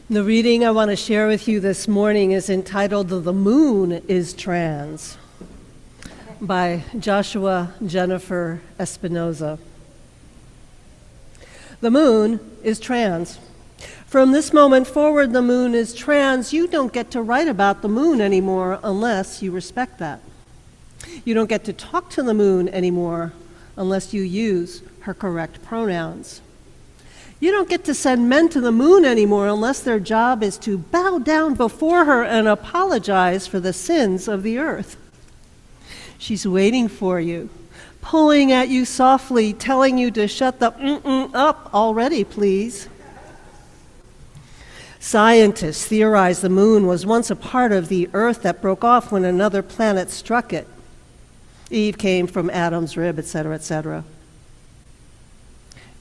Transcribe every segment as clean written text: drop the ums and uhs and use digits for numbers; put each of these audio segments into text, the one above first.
The reading I want to share with you this morning is entitled "The Moon is Trans" by Joshua Jennifer Espinoza. The moon is trans. From this moment forward, the moon is trans. You don't get to write about the moon anymore unless you respect that. You don't get to talk to the moon anymore unless you use her correct pronouns. You don't get to send men to the moon anymore unless their job is to bow down before her and apologize for the sins of the earth. She's waiting for you, pulling at you softly, telling you to shut the up already, please. Scientists theorize the moon was once a part of the earth that broke off when another planet struck it. Eve came from Adam's rib, etc., etc.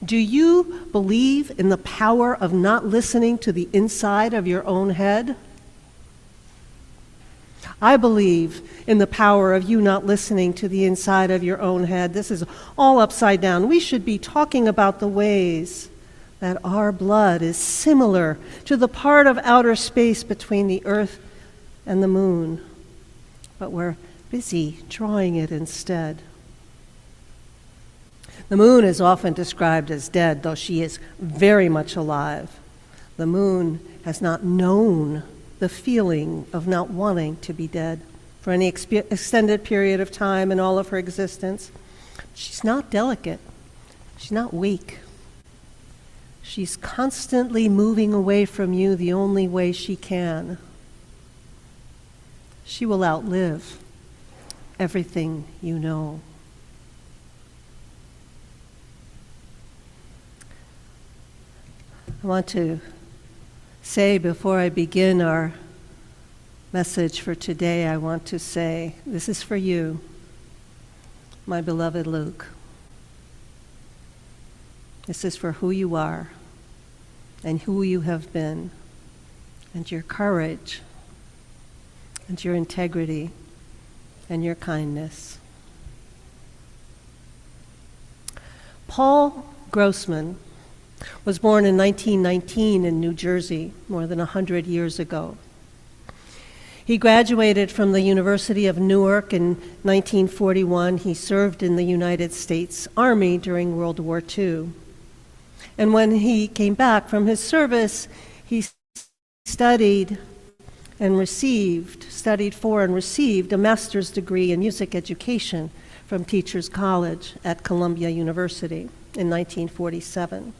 Do you believe in the power of not listening to the inside of your own head? I believe in the power of you not listening to the inside of your own head. This is all upside down. We should be talking about the ways that our blood is similar to the part of outer space between the earth and the moon, but we're busy drawing it instead. The moon is often described as dead, though she is very much alive. The moon has not known the feeling of not wanting to be dead for any extended period of time in all of her existence. She's not delicate. She's not weak. She's constantly moving away from you the only way she can. She will outlive everything you know. I want to say before I begin our message for today, I want to say, this is for you, my beloved Luke. This is for who you are and who you have been, and your courage, and your integrity, and your kindness. Paul Grossman was born in 1919 in New Jersey, more than 100 years ago. He graduated from the University of Newark in 1941. He served in the United States Army during World War II. And when he came back from his service, he studied for and received a master's degree in music education from Teachers College at Columbia University in 1947.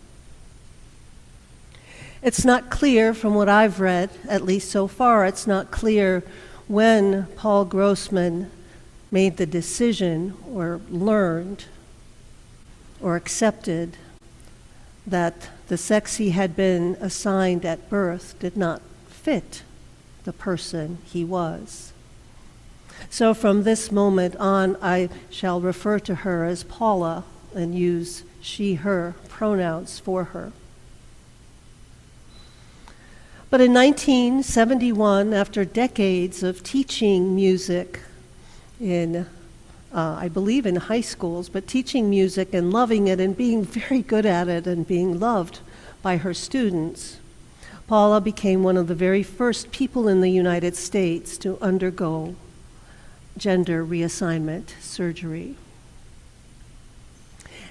It's not clear from what I've read, at least so far, it's not clear when Paul Grossman made the decision or learned or accepted that the sex he had been assigned at birth did not fit the person he was. So from this moment on, I shall refer to her as Paula and use she, her pronouns for her. But in 1971, after decades of teaching music in, I believe in high schools, but teaching music and loving it and being very good at it and being loved by her students, Paula became one of the very first people in the United States to undergo gender reassignment surgery.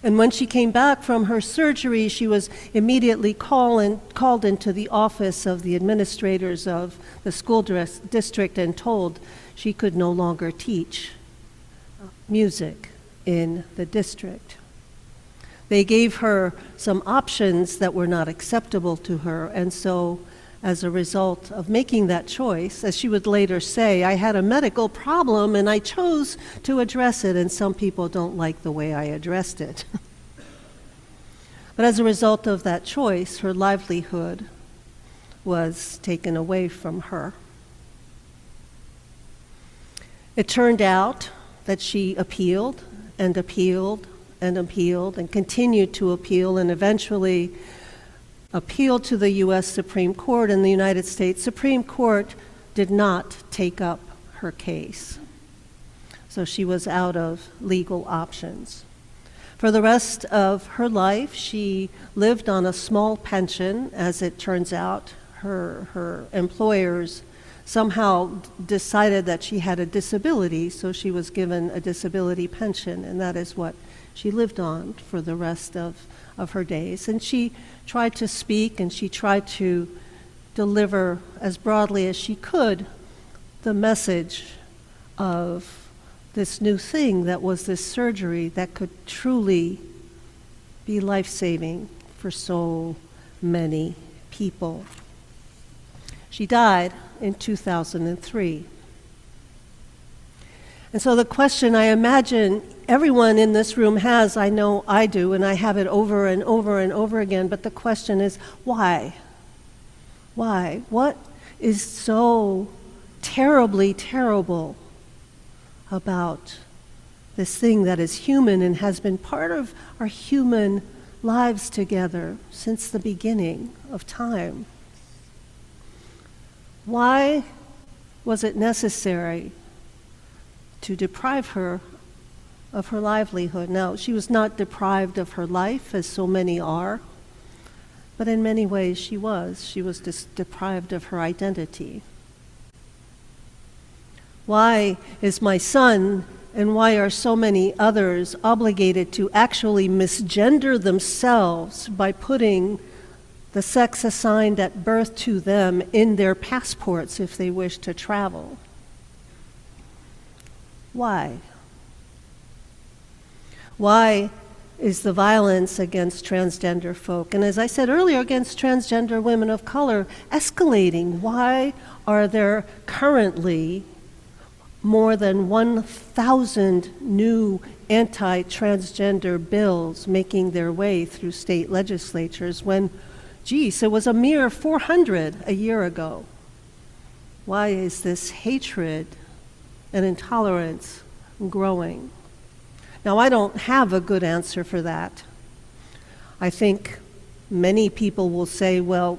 And when she came back from her surgery, she was immediately called into the office of the administrators of the school district and told she could no longer teach music in the district. They gave her some options that were not acceptable to her, and so as a result of making that choice, as she would later say, I had a medical problem and I chose to address it, and some people don't like the way I addressed it. But as a result of that choice, her livelihood was taken away from her. It turned out that she appealed and appealed and appealed and continued to appeal and eventually appealed to the U.S. Supreme Court, and the United States Supreme Court did not take up her case. So she was out of legal options. For the rest of her life, she lived on a small pension. As it turns out, her employers somehow decided that she had a disability, so she was given a disability pension, and that is what she lived on for the rest of her days. And she tried to speak, and she tried to deliver as broadly as she could the message of this new thing that was this surgery that could truly be life-saving for so many people. She died in 2003. And so the question I imagine everyone in this room has, I know I do, and I have it over and over and over again, but the question is, why? Why? What is so terribly terrible about this thing that is human and has been part of our human lives together since the beginning of time? Why was it necessary to deprive her of her livelihood? Now, she was not deprived of her life, as so many are, but in many ways she was. She was deprived of her identity. Why is my son and why are so many others obligated to actually misgender themselves by putting the sex assigned at birth to them in their passports if they wish to travel? Why? Why is the violence against transgender folk, and as I said earlier, against transgender women of color, escalating? Why are there currently more than 1,000 new anti-transgender bills making their way through state legislatures when, geez, it was a mere 400 a year ago? Why is this hatred and intolerance growing? Now, I don't have a good answer for that. I think many people will say, well,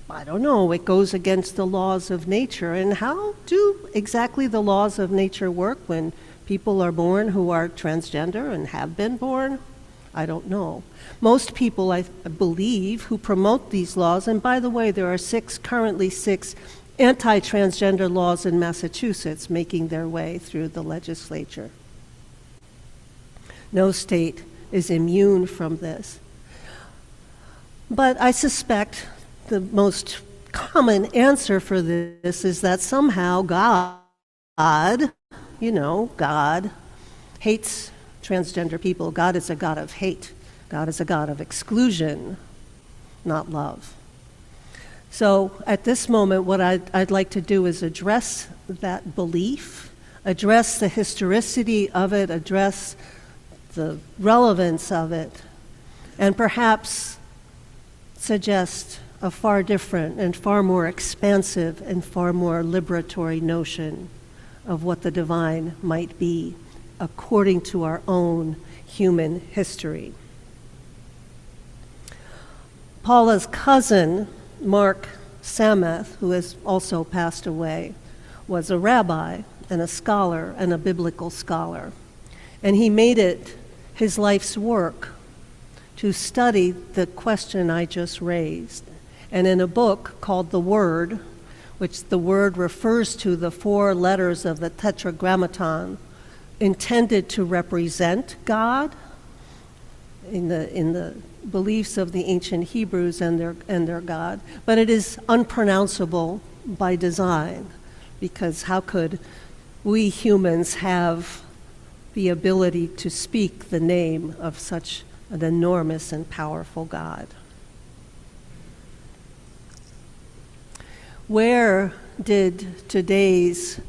I don't know, it goes against the laws of nature. And how do exactly the laws of nature work when people are born who are transgender and have been born? I don't know. Most people, I believe, who promote these laws, and by the way, there are currently six anti-transgender laws in Massachusetts making their way through the legislature. No state is immune from this. But I suspect the most common answer for this is that somehow God hates transgender people. God is a God of hate. God is a God of exclusion, not love. So at this moment, what I'd like to do is address that belief, address the historicity of it, address the relevance of it, and perhaps suggest a far different and far more expansive and far more liberatory notion of what the divine might be according to our own human history. Paula's cousin, Mark Samath, who has also passed away, was a rabbi and a scholar and a biblical scholar. And he made it his life's work to study the question I just raised. And in a book called The Word, which the word refers to the 4 letters of the Tetragrammaton, intended to represent God in the beliefs of the ancient Hebrews and their God, but it is unpronounceable by design, because how could we humans have the ability to speak the name of such an enormous and powerful God? Where did today's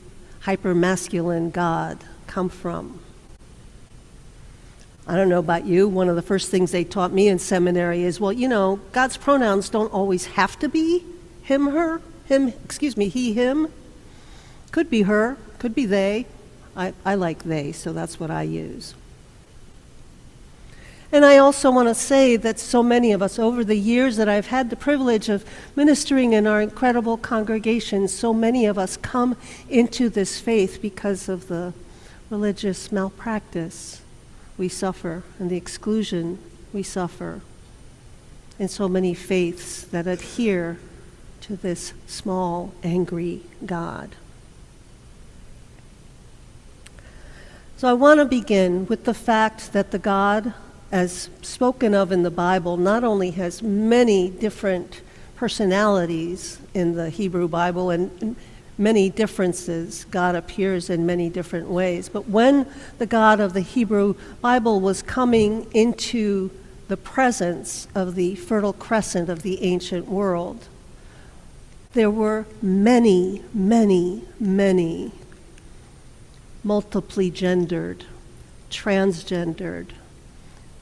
hypermasculine God come from? I don't know about you, one of the first things they taught me in seminary is, well, God's pronouns don't always have to be him, her, he, him. Could be her, could be they. I like they, so that's what I use. And I also want to say that so many of us, over the years that I've had the privilege of ministering in our incredible congregation, so many of us come into this faith because of the religious malpractice we suffer and the exclusion we suffer in so many faiths that adhere to this small, angry God. So I want to begin with the fact that the God, as spoken of in the Bible, not only has many different personalities in the Hebrew Bible and many differences. God appears in many different ways. But when the God of the Hebrew Bible was coming into the presence of the Fertile Crescent of the ancient world, there were many, many, many multiply gendered, transgendered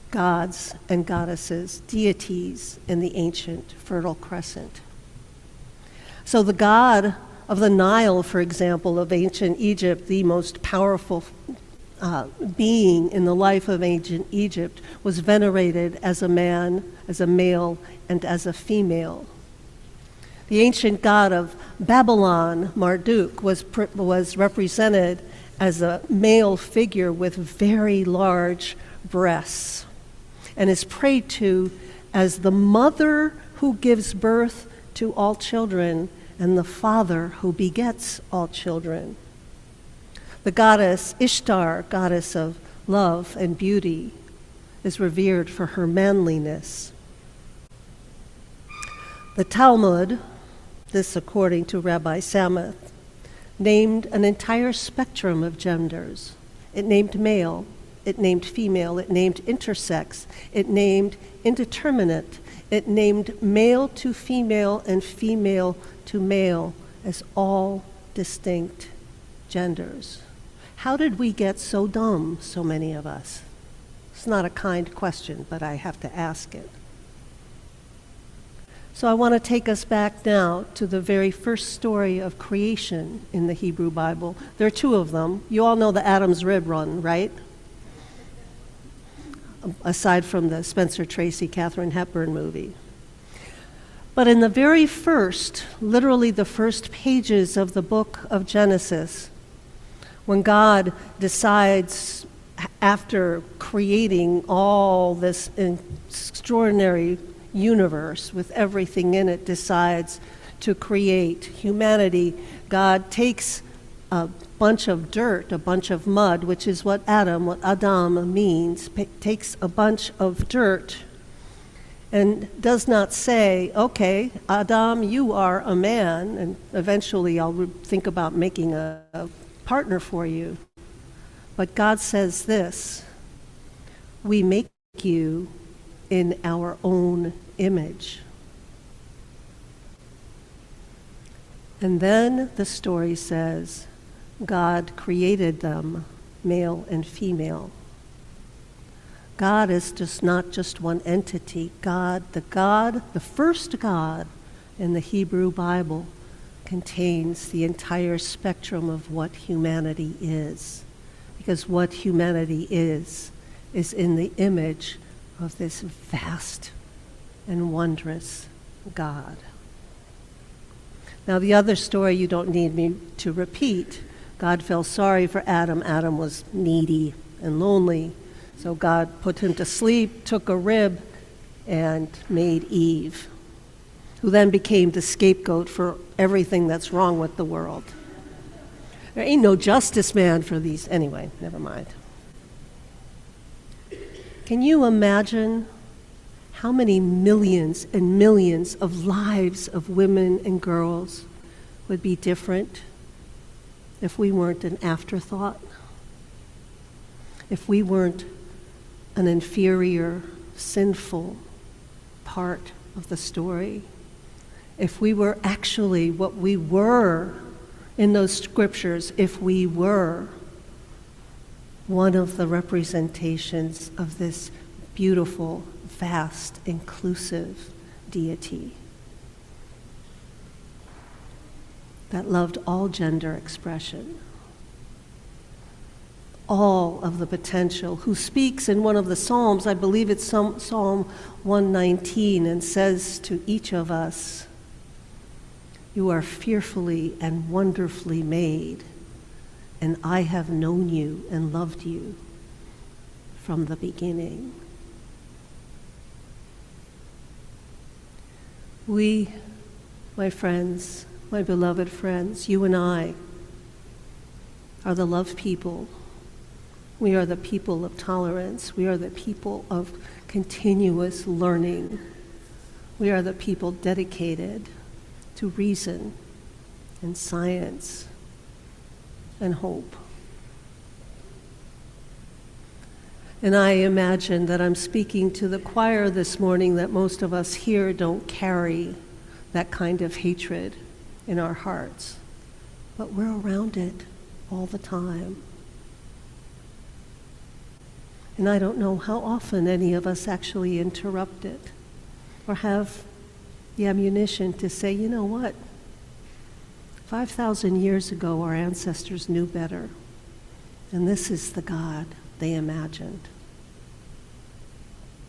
gods and goddesses, deities in the ancient Fertile Crescent. So the god of the Nile, for example, of ancient Egypt, the most powerful being in the life of ancient Egypt, was venerated as a man, as a male, and as a female. The ancient god of Babylon, Marduk, was represented as a male figure with very large breasts, and is prayed to as the mother who gives birth to all children and the father who begets all children. The goddess Ishtar, goddess of love and beauty, is revered for her manliness. The Talmud, this according to Rabbi Samath, named an entire spectrum of genders. It named male, it named female, it named intersex, it named indeterminate, it named male to female and female to male as all distinct genders. How did we get so dumb, so many of us? It's not a kind question, but I have to ask it. So I want to take us back now to the very first story of creation in the Hebrew Bible. There are two of them. You all know the Adam's rib run, right? Aside from the Spencer Tracy, Katharine Hepburn movie. But in the very first, literally the first pages of the book of Genesis, when God decides, after creating all this extraordinary universe with everything in it, decides to create humanity, God takes a bunch of dirt, a bunch of mud, which is what Adam means, takes a bunch of dirt and does not say, okay, Adam, you are a man, and eventually I'll think about making a partner for you. But God says this: we make you in our own image. And then the story says, God created them, male and female. God is just not just one entity. God, the first God in the Hebrew Bible, contains the entire spectrum of what humanity is. Because what humanity is in the image of this vast and wondrous God. Now, the other story you don't need me to repeat. God felt sorry for Adam. Adam was needy and lonely. So God put him to sleep, took a rib, and made Eve, who then became the scapegoat for everything that's wrong with the world. There ain't no justice, man, for these. Anyway, never mind. Can you imagine how many millions and millions of lives of women and girls would be different if we weren't an afterthought? If we weren't an inferior, sinful part of the story? If we were actually what we were in those scriptures, if we were one of the representations of this beautiful, vast, inclusive deity that loved all gender expression, all of the potential, who speaks in one of the Psalms, I believe it's Psalm 119, and says to each of us, you are fearfully and wonderfully made, and I have known you and loved you from the beginning. We My friends, my beloved friends, you and I are the love people. We are the people of tolerance. We are the people of continuous learning. We are the people dedicated to reason and science and hope. And I imagine that I'm speaking to the choir this morning, that most of us here don't carry that kind of hatred in our hearts, but we're around it all the time. And I don't know how often any of us actually interrupt it or have the ammunition to say, you know what? 5,000 years ago, our ancestors knew better, and this is the God they imagined.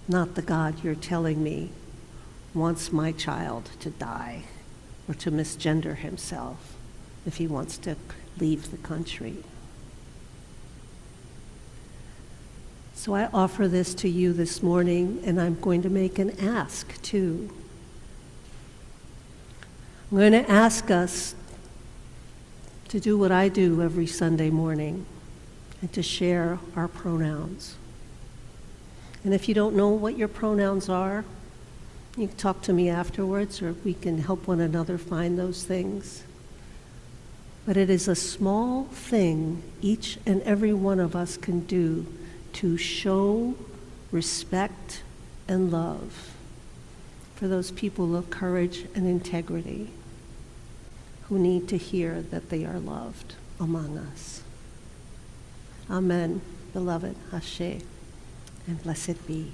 Not the God you're telling me wants my child to die or to misgender himself if he wants to leave the country. So I offer this to you this morning, and I'm going to make an ask too. I'm going to ask us to do what I do every Sunday morning and to share our pronouns. And if you don't know what your pronouns are, you can talk to me afterwards, or we can help one another find those things. But it is a small thing each and every one of us can do to show respect and love for those people of courage and integrity who need to hear that they are loved among us. Amen, beloved Hashem, and blessed be.